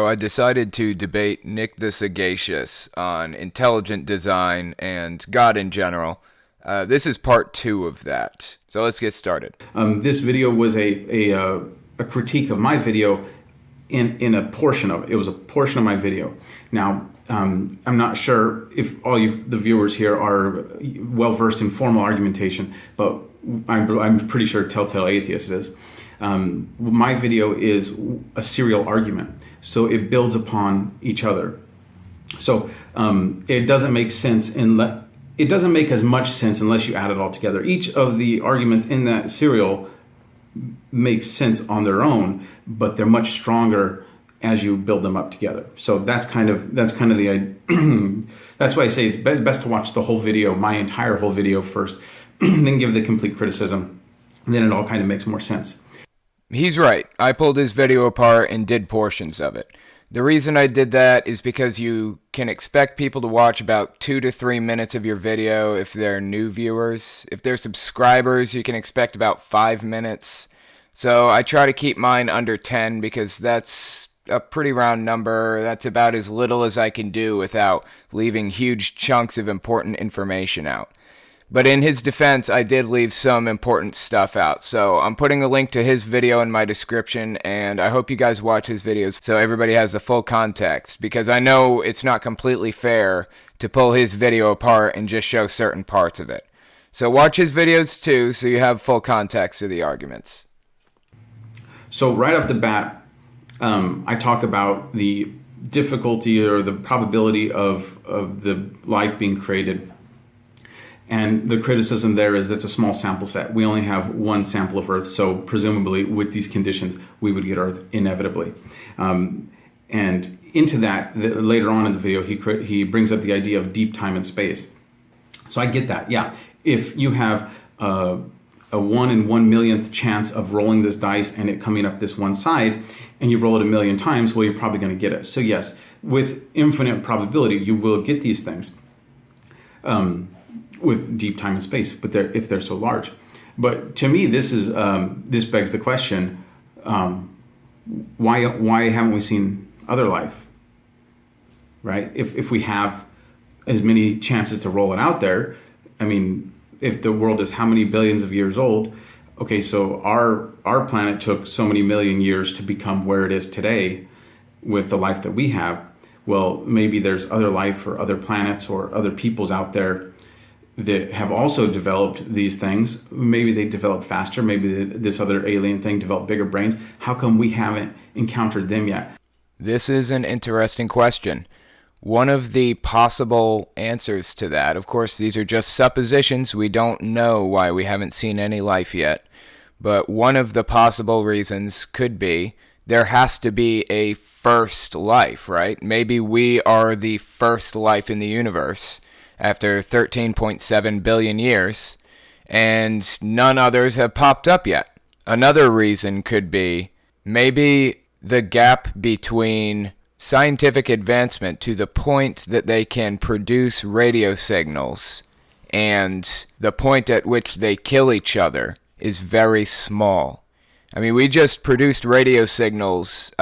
So I decided to debate Nick the Sagacious on intelligent design and God in general. This is part 2 of that. So let's get started. This video was a critique of my video in a portion of it. It was a portion of my video. Now, I'm not sure if all the viewers here are well versed in formal argumentation, but I'm pretty sure Telltale Atheist is. My video is a serial argument, so it builds upon each other. So it doesn't make sense it doesn't make as much sense unless you add it all together. Each of the arguments in that serial makes sense on their own, but they're much stronger as you build them up together. So that's kind of the that's why I say it's best to watch the whole video, my entire whole video first, then give the complete criticism, and then it all kind of makes more sense. He's right. I pulled his video apart and did portions of it. The reason I did that is because you can expect people to watch about 2 to 3 minutes of your video if they're new viewers. If they're subscribers, you can expect about 5 minutes. So I try to keep mine under 10 because that's a pretty round number. That's about as little as I can do without leaving huge chunks of important information out. But in his defense, I did leave some important stuff out. So I'm putting a link to his video in my description, and I hope you guys watch his videos so everybody has the full context, because I know it's not completely fair to pull his video apart and just show certain parts of it. So watch his videos too, so you have full context of the arguments. So right off the bat, I talk about the difficulty or the probability of the life being created. And the criticism there is that's a small sample set. We only have one sample of Earth, so presumably with these conditions, we would get Earth inevitably. And into that, later on in the video, he brings up the idea of deep time and space. So I get that, yeah. If you have a 1 in 1 millionth chance of rolling this dice and it coming up this one side, and you roll it 1,000,000 times, well, you're probably going to get it. So yes, with infinite probability, you will get these things. With deep time and space, but if they're so large. But to me, this begs the question: why haven't we seen other life? Right? If we have as many chances to roll it out there, I mean, if the world is how many billions of years old? Okay, so our planet took so many million years to become where it is today, with the life that we have. Well, maybe there's other life or other planets or other peoples out there that have also developed these things. Maybe they developed faster. Maybe this other alien thing developed bigger brains. How come we haven't encountered them yet? This is an interesting question. One of the possible answers to that, of course, these are just suppositions. We don't know why we haven't seen any life yet. But one of the possible reasons could be there has to be a first life, right? Maybe we are the first life in the universe after 13.7 billion years, and none others have popped up yet. Another reason could be maybe the gap between scientific advancement to the point that they can produce radio signals and the point at which they kill each other is very small. I mean, we just produced radio signals,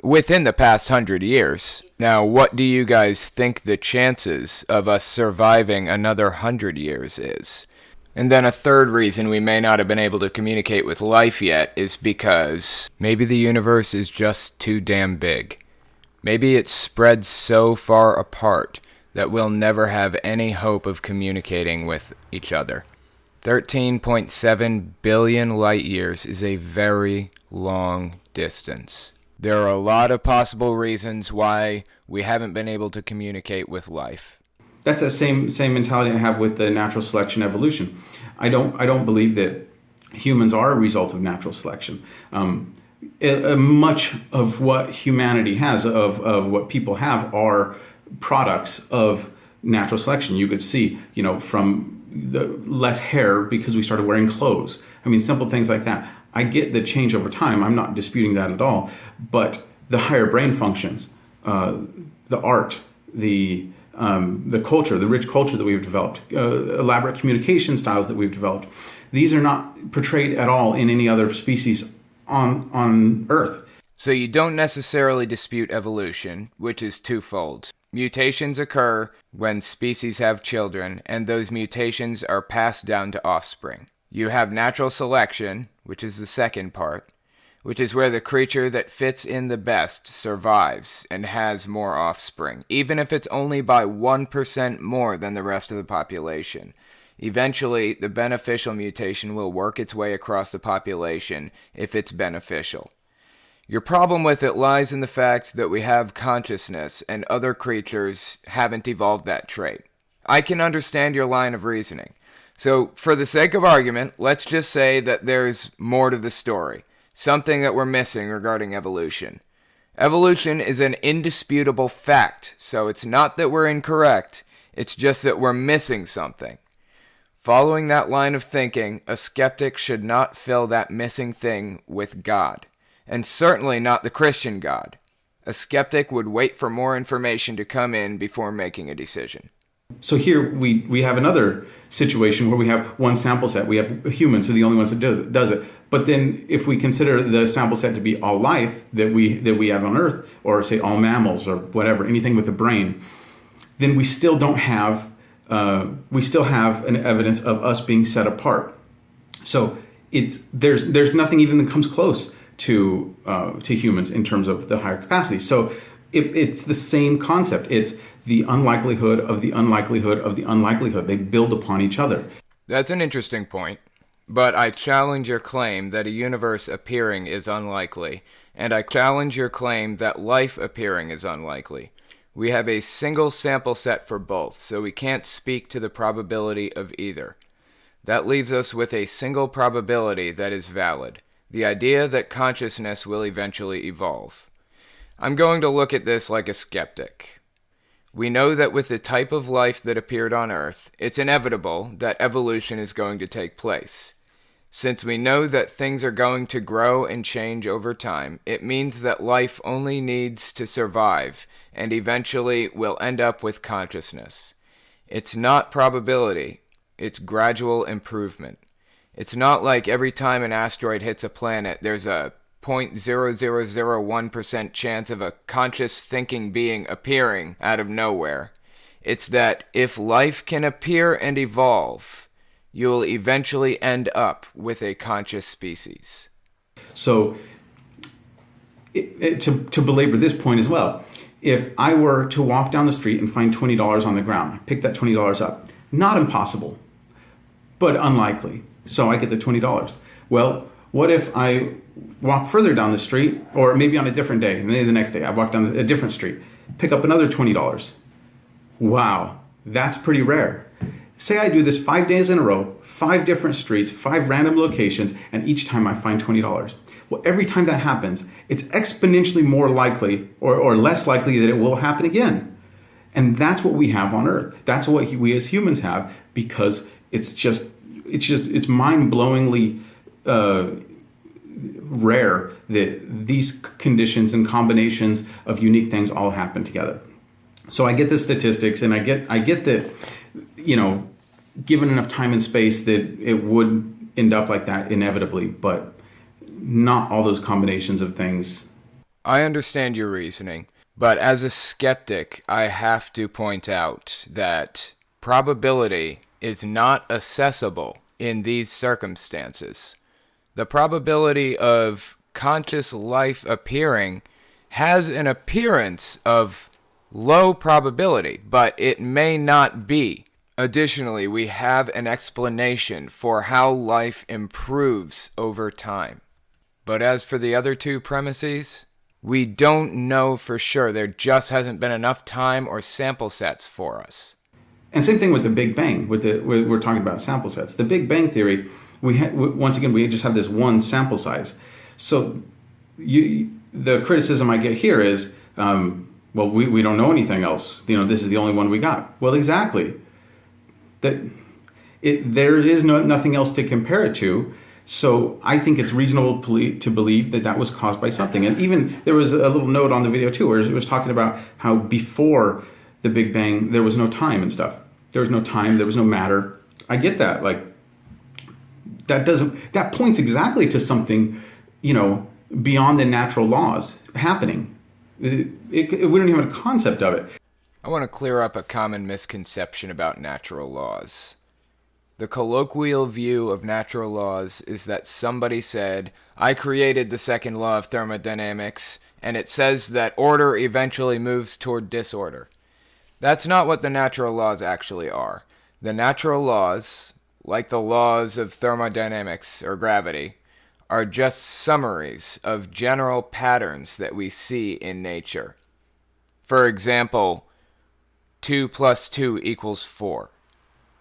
within the past 100 years. Now, what do you guys think the chances of us surviving another 100 years is? And then a third reason we may not have been able to communicate with life yet is because maybe the universe is just too damn big. Maybe it's spread so far apart that we'll never have any hope of communicating with each other. 13.7 billion light years is a very long distance. There are a lot of possible reasons why we haven't been able to communicate with life. That's the same mentality I have with the natural selection evolution. I don't believe that humans are a result of natural selection. Much of what humanity has, of what people have, are products of natural selection. You could see, from the less hair because we started wearing clothes. I mean, simple things like that. I get the change over time. I'm not disputing that at all. But the higher brain functions, the art, the culture, the rich culture that we've developed, elaborate communication styles that we've developed, these are not portrayed at all in any other species on Earth. So you don't necessarily dispute evolution, which is twofold. Mutations occur when species have children, and those mutations are passed down to offspring. You have natural selection, which is the second part, which is where the creature that fits in the best survives and has more offspring, even if it's only by 1% more than the rest of the population. Eventually, the beneficial mutation will work its way across the population if it's beneficial. Your problem with it lies in the fact that we have consciousness and other creatures haven't evolved that trait. I can understand your line of reasoning. So, for the sake of argument, let's just say that there's more to the story, something that we're missing regarding evolution. Evolution is an indisputable fact, so it's not that we're incorrect, it's just that we're missing something. Following that line of thinking, a skeptic should not fill that missing thing with God. And certainly not the Christian God. A skeptic would wait for more information to come in before making a decision. So here we have another situation where we have one sample set. We have humans, so the only ones that does it. But then if we consider the sample set to be all life that we have on Earth, or say all mammals or whatever, anything with a brain, then we still don't have an evidence of us being set apart. So there's nothing even that comes close to humans in terms of the higher capacity. So it's the same concept. It's the unlikelihood of the unlikelihood of the unlikelihood. They build upon each other. That's an interesting point, but I challenge your claim that a universe appearing is unlikely, and I challenge your claim that life appearing is unlikely. We have a single sample set for both, so we can't speak to the probability of either. That leaves us with a single probability that is valid. The idea that consciousness will eventually evolve. I'm going to look at this like a skeptic. We know that with the type of life that appeared on Earth, it's inevitable that evolution is going to take place. Since we know that things are going to grow and change over time, it means that life only needs to survive, and eventually will end up with consciousness. It's not probability, it's gradual improvement. It's not like every time an asteroid hits a planet, there's a 0.0001% chance of a conscious thinking being appearing out of nowhere. It's that if life can appear and evolve, you will eventually end up with a conscious species. So, to belabor this point as well, if I were to walk down the street and find $20 on the ground, pick that $20 up, not impossible, but unlikely. So I get the $20. Well, what if I walk further down the street, or maybe on a different day, maybe the next day, I walk down a different street, pick up another $20. Wow, that's pretty rare. Say I do this 5 days in a row, 5 different streets, 5 random locations, and each time I find $20. Well, every time that happens, it's exponentially more likely or less likely that it will happen again. And that's what we have on Earth. That's what we as humans have, because it's mind-blowingly rare that these conditions and combinations of unique things all happen together. So I get the statistics, and I get that, given enough time and space, that it would end up like that inevitably, but not all those combinations of things. I understand your reasoning, but as a skeptic, I have to point out that probability is not accessible in these circumstances. The probability of conscious life appearing has an appearance of low probability, but it may not be. Additionally, we have an explanation for how life improves over time. But as for the other two premises, we don't know for sure. There just hasn't been enough time or sample sets for us. And same thing with the Big Bang. We're talking about sample sets. The Big Bang theory, once again, we just have this one sample size. So the criticism I get here is, well, we don't know anything else. This is the only one we got. Well, exactly. There is nothing else to compare it to. So I think it's reasonable to believe that was caused by something. And even there was a little note on the video too, where it was talking about how before the Big Bang, there was no time and stuff. There was no time, there was no matter. I get that. That points exactly to something, beyond the natural laws happening. We don't even have a concept of it. I want to clear up a common misconception about natural laws. The colloquial view of natural laws is that somebody said, I created the second law of thermodynamics, and it says that order eventually moves toward disorder. That's not what the natural laws actually are. The natural laws, like the laws of thermodynamics or gravity, are just summaries of general patterns that we see in nature. For example, 2 plus 2 equals 4.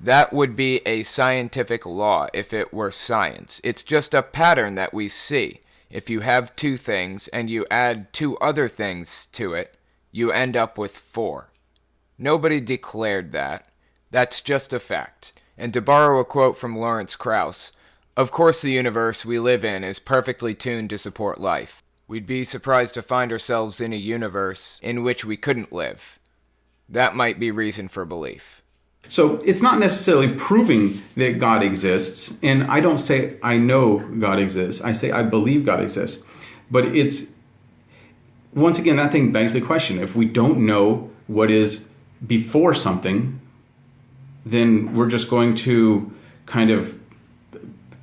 That would be a scientific law if it were science. It's just a pattern that we see. If you have two things and you add two other things to it, you end up with 4. Nobody declared that. That's just a fact. And to borrow a quote from Lawrence Krauss, of course the universe we live in is perfectly tuned to support life. We'd be surprised to find ourselves in a universe in which we couldn't live. That might be reason for belief. So it's not necessarily proving that God exists. And I don't say I know God exists. I say I believe God exists. But it's, once again, that thing begs the question. If we don't know what is before something, then we're just going to kind of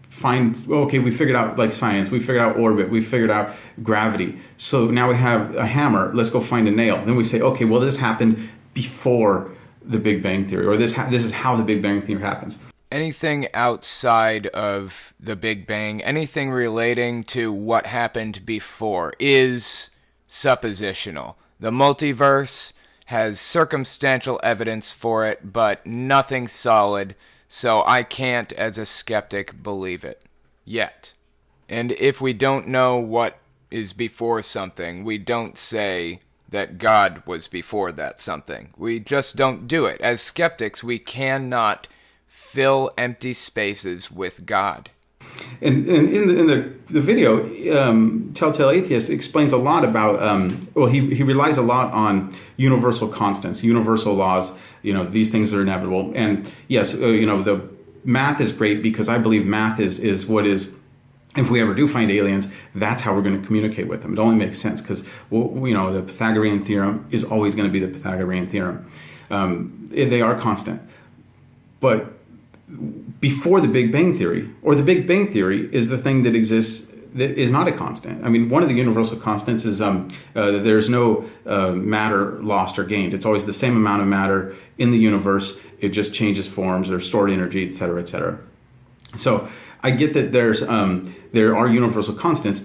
find, okay, we figured out like science, we figured out orbit, we figured out gravity. So now we have a hammer, let's go find a nail. Then we say, okay, well, this happened before the Big Bang Theory, or this is how the Big Bang Theory happens. Anything outside of the Big Bang, anything relating to what happened before is suppositional. The multiverse has circumstantial evidence for it, but nothing solid, so I can't, as a skeptic, believe it. Yet. And if we don't know what is before something, we don't say that God was before that something. We just don't do it. As skeptics, we cannot fill empty spaces with God. And in the video, Telltale Atheist explains a lot about, he relies a lot on universal constants, universal laws, these things are inevitable. And yes, the math is great because I believe math is what is, if we ever do find aliens, that's how we're going to communicate with them. It only makes sense because, the Pythagorean theorem is always going to be the Pythagorean theorem. They are constant. But before the Big Bang Theory, or the Big Bang Theory is the thing that exists that is not a constant. I mean, one of the universal constants is that there's no matter lost or gained. It's always the same amount of matter in the universe. It just changes forms or stored energy, et cetera, et cetera. So I get that there are universal constants,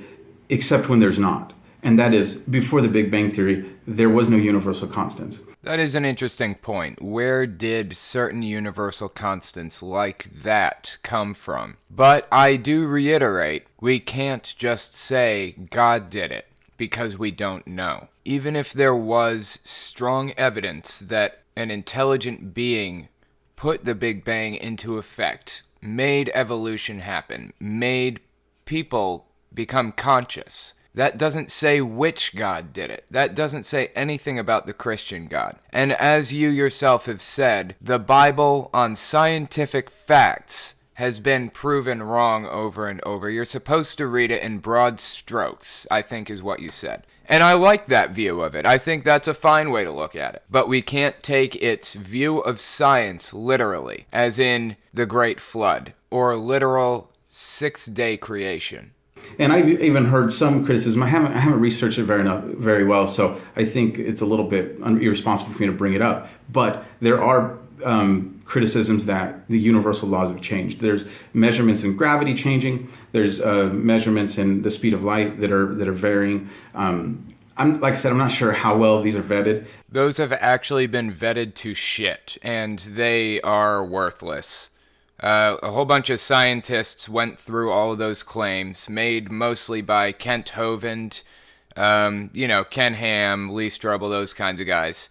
except when there's not. And that is, before the Big Bang Theory, there was no universal constants. That is an interesting point. Where did certain universal constants like that come from? But I do reiterate, we can't just say God did it, because we don't know. Even if there was strong evidence that an intelligent being put the Big Bang into effect, made evolution happen, made people become conscious, that doesn't say which God did it. That doesn't say anything about the Christian God. And as you yourself have said, the Bible on scientific facts has been proven wrong over and over. You're supposed to read it in broad strokes, I think is what you said. And I like that view of it. I think that's a fine way to look at it. But we can't take its view of science literally, as in the Great Flood, or literal 6-day creation. And I've even heard some criticism. I haven't researched it very well, so I think it's a little bit irresponsible for me to bring it up. But there are criticisms that the universal laws have changed. There's measurements in gravity changing. There's measurements in the speed of light that are varying. Like I said, I'm not sure how well these are vetted. Those have actually been vetted to shit, and they are worthless. A whole bunch of scientists went through all of those claims, made mostly by Kent Hovind, Ken Ham, Lee Strobel, those kinds of guys.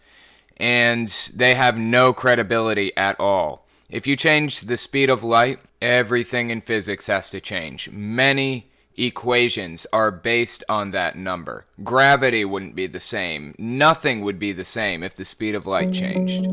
And they have no credibility at all. If you change the speed of light, everything in physics has to change. Many equations are based on that number. Gravity wouldn't be the same. Nothing would be the same if the speed of light changed.